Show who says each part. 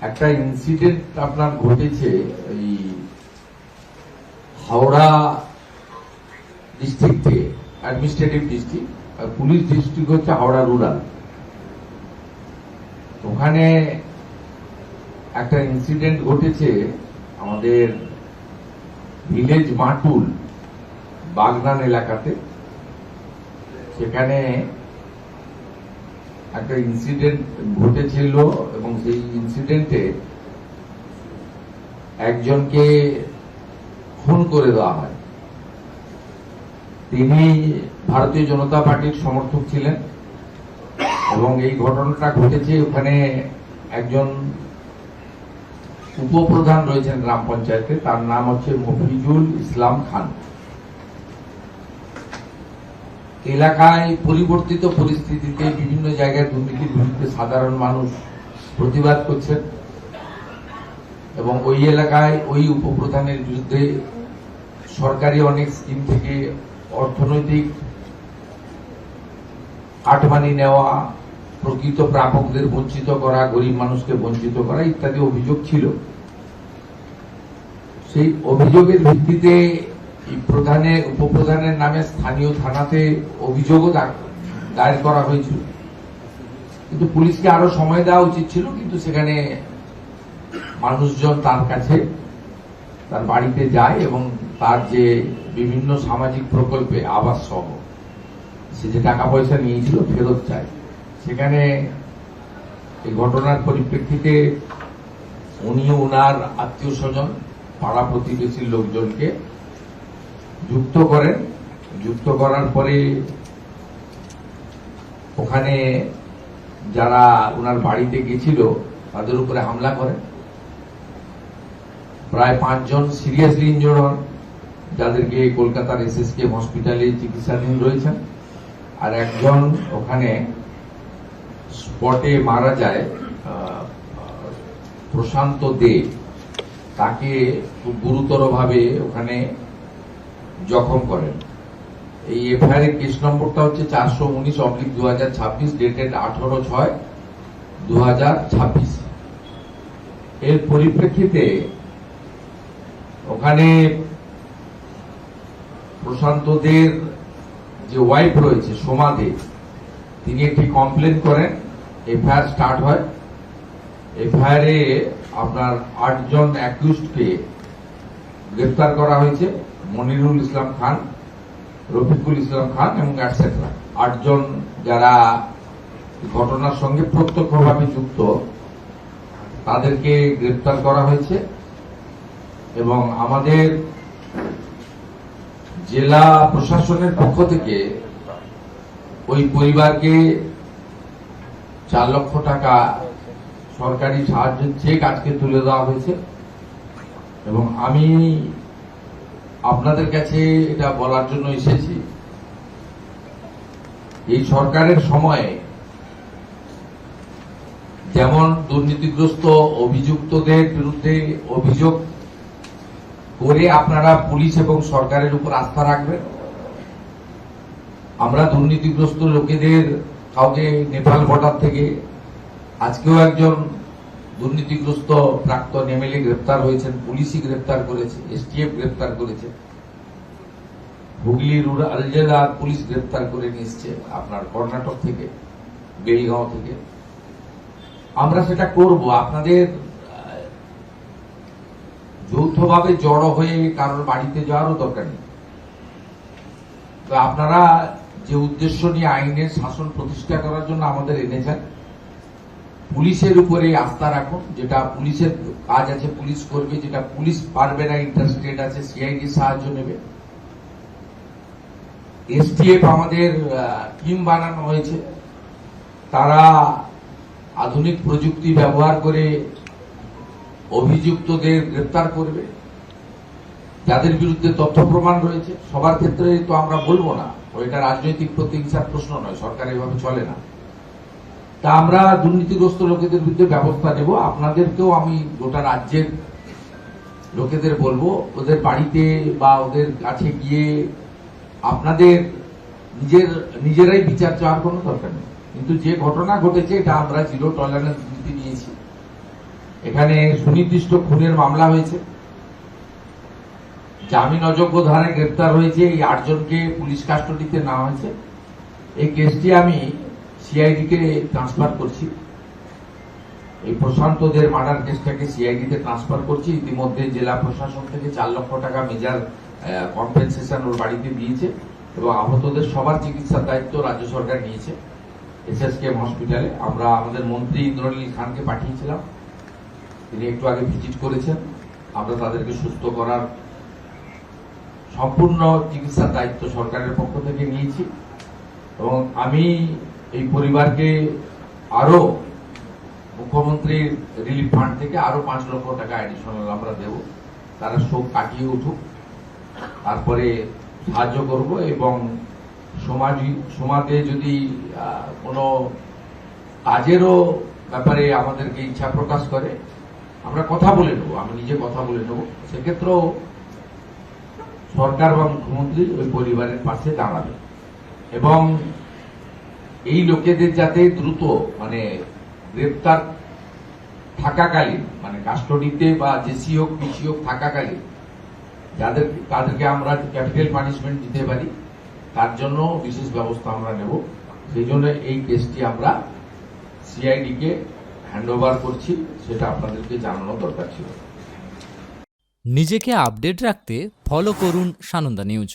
Speaker 1: একটা ইনসিডেন্ট আপনার ঘটেছে এই হাওড়া ডিস্ট্রিক্টে, অ্যাডমিনিস্ট্রেটিভ ডিস্ট্রিক্ট, আর পুলিশ ডিস্ট্রিক্ট হচ্ছে হাওড়া রুরাল। ওখানে একটা ইনসিডেন্ট ঘটেছে আমাদের ভিলেজ মাটুল বাগনান এলাকাতে। সেখানে একটা ইনসিডেন্ট ঘটেছিল এবং সেই ইনসিডেন্টে একজনকে খুন করে দেওয়া হয়। তিনি ভারতীয় জনতা পার্টির সমর্থক ছিলেন এবং এই ঘটনাটা ঘটেছে ওখানে একজন উপপ্রধান রয়েছেন গ্রাম পঞ্চায়েতে, তার নাম হচ্ছে মফিজুল ইসলাম খান। এলাকায় পরিবর্তিত পরিস্থিতিতে বিভিন্ন জায়গায় দুর্নীতির বিরুদ্ধে সাধারণ মানুষ প্রতিবাদ করছেন এবং ওই এলাকায় ওই উপপ্রধানের বিরুদ্ধে সরকারি অনেক স্কিম থেকে অর্থনৈতিক কাটমানি নেওয়া, প্রকৃত প্রাপকদের বঞ্চিত করা, গরিব মানুষকে বঞ্চিত করা ইত্যাদি অভিযোগ ছিল। সেই অভিযোগের ভিত্তিতে প্রধানের উপপ্রধানের নামে স্থানীয় থানাতে অভিযোগও দায়ের করা হয়েছিল, কিন্তু পুলিশকে আরো সময় দেওয়া উচিত ছিল। কিন্তু সেখানে মানুষজন তার কাছে, তার বাড়িতে যায় এবং তার যে বিভিন্ন সামাজিক প্রকল্পে আবাস সহ সে যে টাকা পয়সা নিয়েছিল ফেরত চায়। সেখানে এই ঘটনার পরিপ্রেক্ষিতে উনি ওনার আত্মীয় স্বজন, পাড়া প্রতিবেশীর লোকজনকে যুক্ত করেন। যুক্ত করার পরে ওখানে যারা ওনার বাড়িতে গেছিল তাদের উপরে হামলা করেন। প্রায় 5 জন সিরিয়াসলি ইনজোর্ড হন, যাদেরকে কলকাতার এসএসকেএম হসপিটালে চিকিৎসাধীন রয়েছেন। আর একজন ওখানে স্পটে মারা যায়, প্রশান্ত দে, তাকে খুব গুরুতরভাবে ওখানে জখম করেন। এই এফআইআর এর কেস নম্বরটা হচ্ছে 419/2026, ডেটেড 18/6/2026। এর পরিপ্রেক্ষিতে ওখানে প্রশান্ত দের যে ওয়াইফ রয়েছে সোমা দে, তিনি একটি কমপ্লেন করেন। এফআইআর স্টার্ট হয়। এফআইআর এ আপনার 8 জন অ্যাকিউজডকে গ্রেফতার করা হয়েছে। মনিরুল ইসলাম খান, রফিকুল ইসলাম খান এবং এটসেট্রা 8 জন যারা ঘটনার সঙ্গে প্রত্যক্ষভাবে যুক্ত, তাদেরকে গ্রেফতার করা হয়েছে। এবং আমাদের জেলা প্রশাসনের পক্ষ থেকে ওই পরিবারকে 4 লক্ষ টাকা সরকারি সাহায্যের চেক আজকে তুলে দেওয়া হয়েছে। এবং আমি আপনাদের কাছে এটা বলার জন্য এসেছি, এই সরকারের সময়ে যেমন দুর্নীতিগ্রস্ত অভিযুক্তদের বিরুদ্ধে অভিযোগ করে আপনারা পুলিশ এবং সরকারের উপর আস্থা রাখবেন, আমরা দুর্নীতিগ্রস্ত লোকেদের কাউকে নেপাল বর্ডার থেকে আজকেও একজন দুর্নীতিগ্রস্ত প্রাক্তন এমএলএ গ্রেপ্তার হয়েছেন, পুলিশই গ্রেপ্তার করেছে, এসটিএফ গ্রেপ্তার করেছে, হুগলি রুরাল জেলার পুলিশ গ্রেপ্তার করে নিয়ে এসছে আপনার কর্ণাটক থেকে, বেলগাঁও থেকে। আমরা সেটা করব। আপনাদের যৌথভাবে জড়ো হয়ে কারোর বাড়িতে যাওয়ারও দরকার নেই। তো আপনারা যে উদ্দেশ্য নিয়ে আইনের শাসন প্রতিষ্ঠা করার জন্য আমাদের এনেছেন, পুলিশের উপরে আস্থা রাখুন। যেটা পুলিশের কাজ আছে পুলিশ করবে, যেটা পুলিশ পারবে না, ইন্টারস্টেট আছে, সিআইডি সাহায্য নেবে। এসটিএফ আমাদের টিম বানানো হয়েছে, তারা আধুনিক প্রযুক্তি ব্যবহার করে অভিযুক্তদের গ্রেপ্তার করবে। যাদের বিরুদ্ধে তথ্য প্রমাণ রয়েছে, সবার ক্ষেত্রে তো আমরা বলবো না, ওইটা রাজনৈতিক প্রতিহিংসার প্রশ্ন নয়, সরকার এভাবে চলে না। তা আমরা দুর্নীতিগ্রস্ত লোকেদের বিরুদ্ধে ব্যবস্থা নেব। আপনাদেরকেও আমি গোটা রাজ্যের লোকেদের বলবো, ওদের বাড়িতে বা ওদের কাছে গিয়ে আপনাদের নিজেরাই বিচার চাওয়ার কোনো দরকার নেই। কিন্তু যে ঘটনা ঘটেছে এটা আমরা জিরো টলারেন্স নীতি নিয়েছি। এখানে সুনির্দিষ্ট খুনের মামলা হয়েছে, জামিন অযোগ্য ধারায় গ্রেপ্তার হয়েছে এই 8 জনকে পুলিশ কাস্টডিতে নেওয়া হয়েছে। এই কেসটি আমি সিআইডি কে ট্রান্সফার করছি, এই প্রশান্তদের মার্ডার কেসটাকে সিআইডি তে ট্রান্সফার করছি। ইতিমধ্যে জেলা প্রশাসন থেকে 4 লক্ষ টাকা মেজর কম্পেনসেশন ওর বাড়িতে দিয়েছে এবং আহতদের সবার চিকিৎসার দায়িত্ব রাজ্য সরকার নিয়েছে এসএসকেএম হসপিটালে। আমরা আমাদের মন্ত্রী ইন্দ্রনীল খানকে পাঠিয়েছিলাম, তিনি একটু আগে ভিজিট করেছেন। আমরা তাদেরকে সুস্থ করার সম্পূর্ণ চিকিৎসার দায়িত্ব সরকারের পক্ষ থেকে নিয়েছি এবং আমি এই পরিবারকে আরো মুখ্যমন্ত্রীর রিলিফ ফান্ড থেকে আরো 5 লক্ষ টাকা অ্যাডিশনাল আমরা দেব। তারা শোক কাটিয়ে উঠুক, তারপরে সাহায্য করব এবং সমাজে যদি কোনো কাজেরও ব্যাপারে আমাদেরকে ইচ্ছা প্রকাশ করে আমরা কথা বলে নেব, আমি নিজে কথা বলে নেব। সেক্ষেত্রেও সরকার বা মুখ্যমন্ত্রী ওই পরিবারের পাশে দাঁড়াবে এবং এই লোকেদের যাতে দ্রুত গ্রেপ্তার থাকাকালীন কাস্টডিতে বা জেসি হোক পিসি হোক থাকাকালীন তাদেরকে আমরা ক্যাপিটাল পানিশমেন্ট দিতে পারি, তার জন্য বিশেষ ব্যবস্থা আমরা নেব। সেই জন্য এই কেসটি আমরা সিআইডি কে হ্যান্ডওভার করছি, সেটা আপনাদেরকে জানানো দরকার ছিল।
Speaker 2: নিজেকে আপডেট রাখতে ফলো করুন সানন্দা নিউজ।